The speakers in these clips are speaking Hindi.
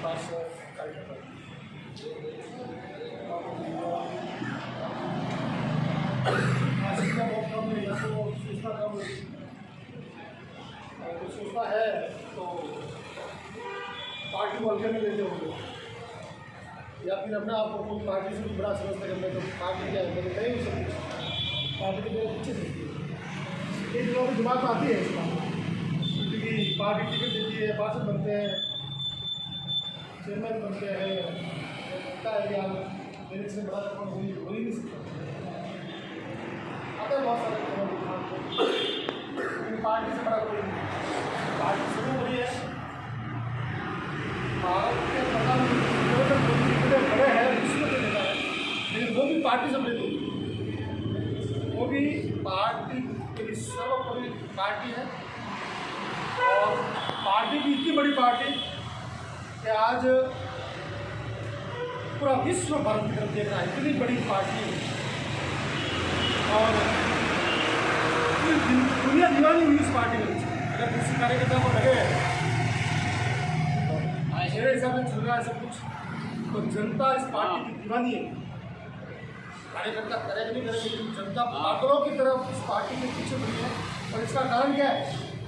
पास कार्यकर्ता बहुत कम है, या तो सूचना कम है, तो सूचना है तो पार्टी को हल्के में लेते होंगे, या फिर अपने आप को कोई पार्टी से बड़ा समझते करते तो पार्टी क्या है कहीं भी सब कुछ पार्टी के बहुत पीछे देती है। एक लोगों की दिमाग में आती है इस बात, क्योंकि पार्टी टिकट देती है, पार्षद बनते हैं, चेयरमैन बनते हैं, लगता है यार मेरे से बड़ा रकम हो ही नहीं सकता। आता है बहुत सारे लेकिन पार्टी से बड़ा कोई नहीं। पार्टी शुरू हो रही है, भारत के प्रधानमंत्री बड़े हैं विश्व के नेता है, लेकिन वो भी पार्टी से बड़े नहीं, वो भी पार्टी के लिए सर्वोपरि पार्टी है। और पार्टी की इतनी बड़ी पार्टी कि आज पूरा विश्व भारत की तरफ देख रहा है, इतनी बड़ी पार्टी है और दुनिया दीवानी हुई इस पार्टी में। अगर किसी कार्यकर्ता को लगे मेरे हिसाब से चल रहा है सब कुछ, तो जनता इस पार्टी की दीवानी है। कार्यकर्ता करेगा नहीं करेगा, लेकिन जनता पागलों की तरफ इस पार्टी के पीछे पड़ी है। और इसका कारण क्या है?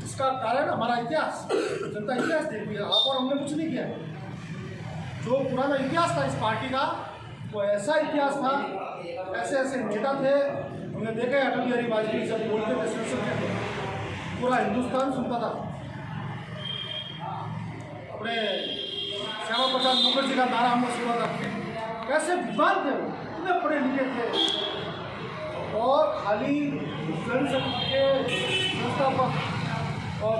इसका कारण हमारा इतिहास, जनता इतिहास देख रही है। आप और हमने कुछ नहीं किया। जो पुराना इतिहास था इस पार्टी का, वो ऐसा इतिहास था, ऐसे ऐसे नेता थे। हमने देखा है अटल बिहारी वाजपेयी जब बोलते थे संसद में, पूरा हिंदुस्तान सुनता था। अपने श्यामा प्रसाद मुखर्जी का नारा हमने सुना था। कैसे विद्वान थे वो, इतने पढ़े लिखे थे और खाली जनशक्ति के संस्थापक और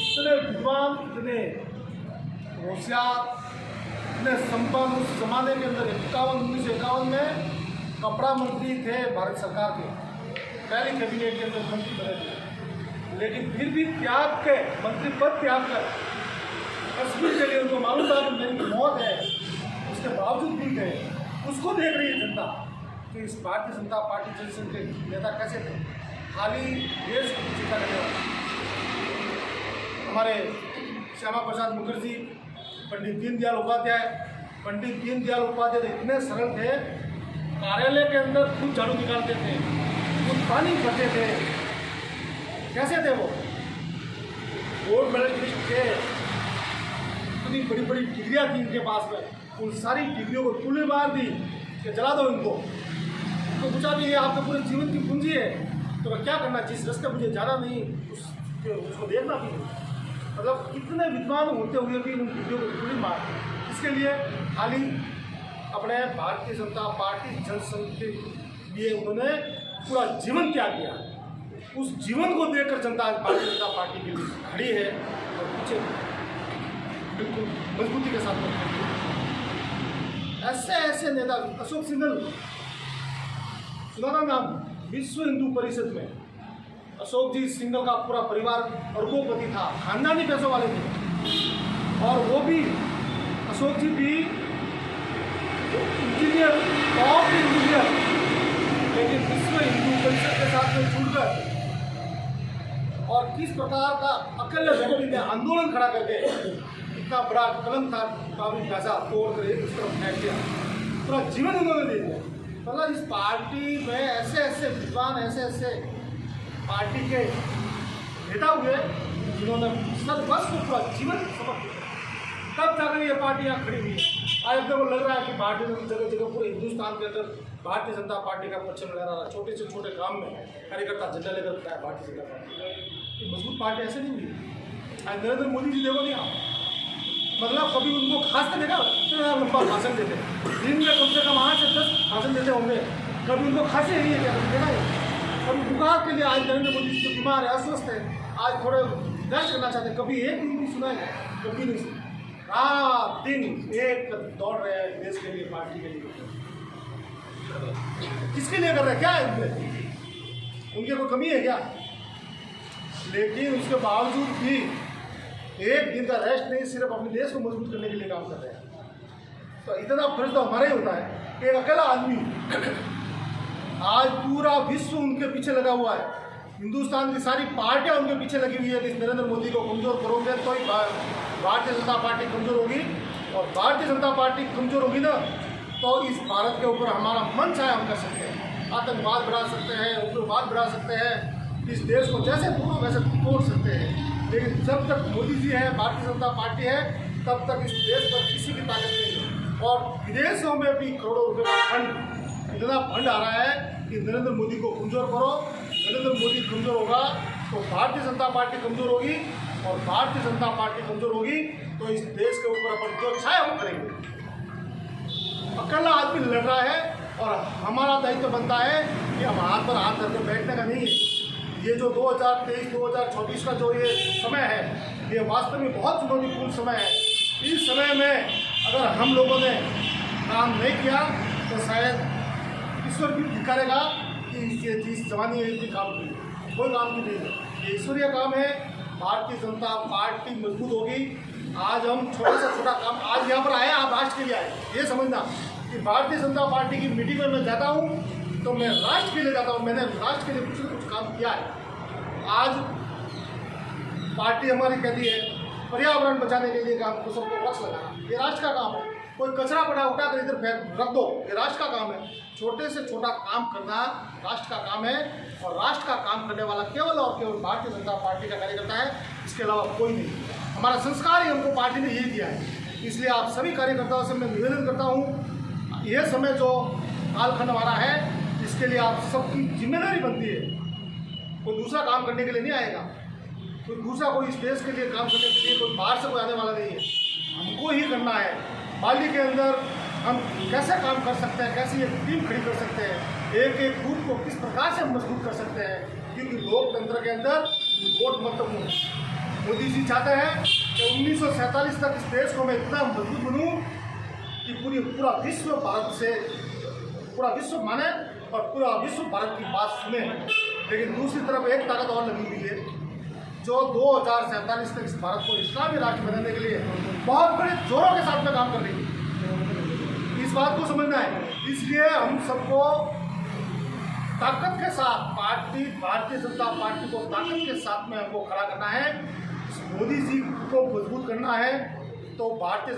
इतने विद्वान, इतने होशियार, इतने संपन्न। उस जमाने के अंदर 1951 में कपड़ा मंत्री थे भारत सरकार के, पहली कैबिनेट के अंदर मंत्री बने थे, लेकिन फिर भी त्याग के मंत्री पद त्याग कर कश्मीर के लिए उनको मालूम था कि मेरी मौत है, उसके बावजूद भी गए। उसको देख रही है जनता कि इस भारतीय जनता पार्टी जनसंघ के नेता कैसे थे, खाली देश की चिंता करने वाले। हमारे श्यामा प्रसाद मुखर्जी, पंडित दीनदयाल उपाध्याय इतने सरल थे, कार्यालय के अंदर खुद झाड़ू निकालते थे, खुद पानी भरते थे। कैसे थे वो? गोल्ड मेडलिस्ट थे, इतनी बड़ी बड़ी डिग्रियाँ थी इनके पास में, उन सारी डिग्रियों को तूले मार दी कि जला दो इनको। तो पूछा भी ये आपके पूरे जीवन की पूंजी है, तो मैं क्या करना, जिस रास्ते मुझे जाना नहीं उसको देखना भी नहीं। मतलब इतने विद्वान होते हुए भी उन डिग्रियों को तूले मार दी। इसके लिए खाली अपने भारतीय जनता पार्टी जनसंघ के लिए उन्होंने पूरा जीवन त्याग दिया। उस जीवन को देखकर जनता भारतीय जनता पार्टी के लिए खड़ी है और पीछे बिल्कुल मजबूती के साथ खड़ी है। ऐसे ऐसे नेता, अशोक सिंघल सुना था नाम, विश्व हिंदू परिषद में अशोक जी सिंघल का पूरा परिवार अरबोपति था, खानदानी पैसों वाले थे। और वो भी अशोक जी भी इंजीनियर, टॉप इंजीनियर, लेकिन विश्व हिंदू परिषद के साथ में जुड़कर और किस प्रकार का अकेले व्यक्ति ने आंदोलन खड़ा करके इतना बड़ा कलम था, काफी पैसा तोड़ कर एक उस तरफ फेंक दिया, पूरा जीवन उन्होंने दे दिया। मतलब इस पार्टी में ऐसे ऐसे विद्वान, ऐसे ऐसे पार्टी के नेता हुए जिन्होंने सर्वस्व को पूरा जीवन समर्पित किया, तब जाकर ये पार्टी यहाँ खड़ी हुई है। आज अपने को लग रहा है कि भारतीय जगह जगह पूरे हिंदुस्तान के अंदर भारतीय जनता पार्टी का परचम लगा रहा है। छोटे से छोटे गांव में कार्यकर्ता झंडा लेकर उठता है भारतीय जनता पार्टी। ये मजबूत पार्टी ऐसे नहीं हुई। आज नरेंद्र मोदी जी देखो नहीं आप, मतलब कभी उनको खास कर देखा इतना लंबा भाषण देते, दिन में कम से कम 8 से 10 भाषण देते होंगे, कभी उनको खांसी नहीं है क्या देखा है? कभी बुखार के लिए आज नरेंद्र मोदी जी बीमार है, अस्वस्थ है, आज थोड़े दर्ज करना चाहते हैं, कभी एक भी सुना है? कभी नहीं सुना। रात दिन एक दौड़ रहे हैं देश के लिए, पार्टी के लिए। किसके लिए कर रहे हैं? क्या है इनमें? उनके कोई कमी है क्या? लेकिन उसके बावजूद भी एक दिन का रेस्ट नहीं, सिर्फ अपने देश को मजबूत करने के लिए काम कर रहे हैं। तो इतना फर्ज तो हमारा ही होता है कि एक अकेला आदमी, आज पूरा विश्व उनके पीछे लगा हुआ है, हिंदुस्तान की सारी पार्टियां उनके पीछे लगी हुई है कि नरेंद्र मोदी को कमजोर करोगे तो ही भारतीय जनता पार्टी कमज़ोर होगी, और भारतीय जनता पार्टी कमज़ोर होगी ना तो इस भारत के ऊपर हमारा मन चाहे हम कर सकते हैं, आतंकवाद बढ़ा सकते हैं, उग्रवाद बढ़ा सकते हैं, इस देश को जैसे तोड़ो वैसे तोड़ सकते हैं। लेकिन जब तक मोदी जी है, भारतीय जनता पार्टी है, तब तक इस देश पर किसी की ताकत नहीं है। और विदेशों में भी करोड़ों रुपये का फंड, इतना फंड आ रहा है कि नरेंद्र मोदी को कमज़ोर करो। नरेंद्र मोदी कमज़ोर होगा तो भारतीय जनता पार्टी कमज़ोर होगी, और भारतीय जनता पार्टी कमज़ोर होगी तो इस देश के ऊपर अपन जो चाहे वो करेंगे। अकेला आदमी लड़ रहा है, और हमारा दायित्व बनता है कि हम हाथ पर हाथ धरकर बैठने का नहीं है। ये जो 2023-2024 का जो ये समय है, ये वास्तव में बहुत चुनौतीपूर्ण समय है। इस समय में अगर हम लोगों ने काम नहीं किया तो शायद ईश्वर भी धिकारेगा कि ये चीज़ जवानी है, इतनी काम की कोई काम की नहीं है, ये ईश्वरीय काम है। भारतीय जनता पार्टी मजबूत होगी। आज हम छोटा से छोटा काम, आज यहाँ पर आए, आप राष्ट्र के लिए आए, ये समझना कि भारतीय जनता पार्टी की मीटिंग में मैं जाता हूँ तो मैं राष्ट्र के लिए जाता हूँ। मैंने राष्ट्र के लिए कुछ न कुछ काम किया है। आज पार्टी हमारी कहती है पर्यावरण बचाने के लिए काम, तो सबको वृक्ष लगाना, ये राष्ट्र का काम है। कोई कचरा पड़ा उठाकर इधर फेंक रख दो, ये राष्ट्र का काम है। छोटे से छोटा काम करना राष्ट्र का काम है, और राष्ट्र का काम करने वाला केवल और केवल भारतीय जनता पार्टी का कार्यकर्ता है, इसके अलावा कोई नहीं। हमारा संस्कार ही हमको पार्टी ने यही दिया है। इसलिए आप सभी कार्यकर्ताओं से मैं निवेदन करता हूँ, यह समय जो कालखंड हमारा है, इसके लिए आप सबकी जिम्मेदारी बनती है। कोई दूसरा काम करने के लिए नहीं आएगा, कोई इस देश के लिए काम करने के लिए कोई बाहर से कोई आने वाला नहीं है, हमको ही करना है। पाली के अंदर हम कैसे काम कर सकते हैं, कैसे एक टीम खड़ी कर सकते हैं, एक एक बूथ को किस प्रकार से हम मजबूत कर सकते हैं, क्योंकि लोकतंत्र के अंदर वोट महत्वपूर्ण है। मोदी जी चाहते हैं कि 1947 तक इस देश को मैं इतना मजबूत बनूँ कि पूरा विश्व भारत से, पूरा विश्व माने और पूरा विश्व भारत की बात सुने। लेकिन दूसरी तरफ एक ताकत और लगी हुई है जो 2047 तक इस भारत को इस्लामी राष्ट्र बनाने के लिए बहुत बड़े जोरों के साथ में काम कर रही है। इस बात को समझना है। इसलिए हम सबको ताकत के साथ भारतीय जनता पार्टी को ताकत के साथ में हमको खड़ा करना है। मोदी जी को मजबूत करना है, तो भारतीय